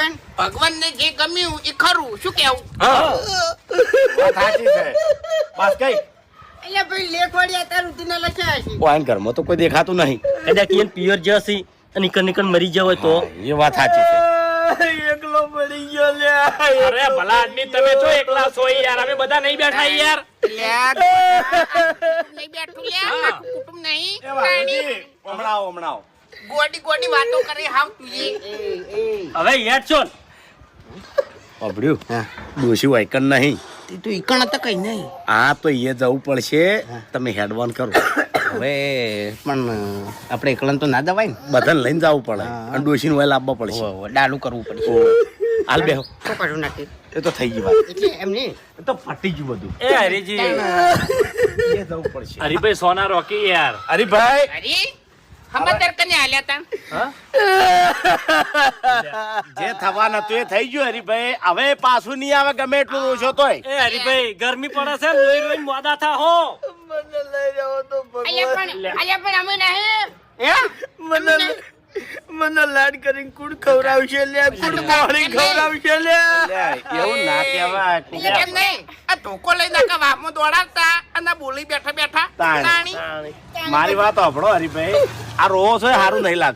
પણ ભગવાનને જે ગમ્યું એ ખરું શું કેવું વાત સાચી છે બસ કઈ એટલે ભાઈ લેખવાડી અત્યાર સુધીના લખ્યા છે વાન ઘરમાં તો કોઈ દેખાતું નહીં કદાચ ઈયન પિયર જશે અને નીકળ મરી જાય તો એ વાત સાચી છે એકલો પડી ગયો લે અરે ભલા આદમી તમે તો એકલા છો યાર અમે બધા નહીં બેઠા યાર નહીં બેઠું લે આખું કુટુંબ નહીં હમણાં ગોડી ગોડી વાતો કરે હાવ તું હવે યાર છો અબડ્યું ડોશી વાયકન નહીં તું ઈકણ હતા કઈ નહીં આ તો એ જવું પડશે તમે હેડવાન કરો હવે પણ આપણે એકલા તો ના દવાય ને બધાને લઈને જવું પડે અને ડોશીને વહેલા આપવા પડશે ડાલું કરવું પડશે હાલ બેહો શું કરું નાખી એ તો થઈ ગઈ વાત એટલે એમ નહીં એ તો ફાટી ગયું બધું એ હરીજી એ જવું પડશે હરીભાઈ સોના રોકી યાર અરે ભાઈ અરે હમતર કને આલ્યા તા જે થવાનું હતું એ થઈ ગયું હરીભાઈ હવે પાછું નહીં આવે ગમે એટલું રોશો તોય એ હરીભાઈ ગરમી પડે છે લોહી લોહી મોડા થા હો અલ્યા પણ અમે નહીં મને લાડ કરીને કુડ ખવડાવશે લે કુડ પાણી ખવડાવશે લે એવું ના કહેવાય એટલે કેમ નહીં આ ધોકો લઈને આખા વાપમાં દોડાવતા અને બોલી બેઠા બેઠા તાણી. તાણી. મારી વાત સાંભળો હરીભાઈ આ રોવો છો એ સારું નહીં લાગતું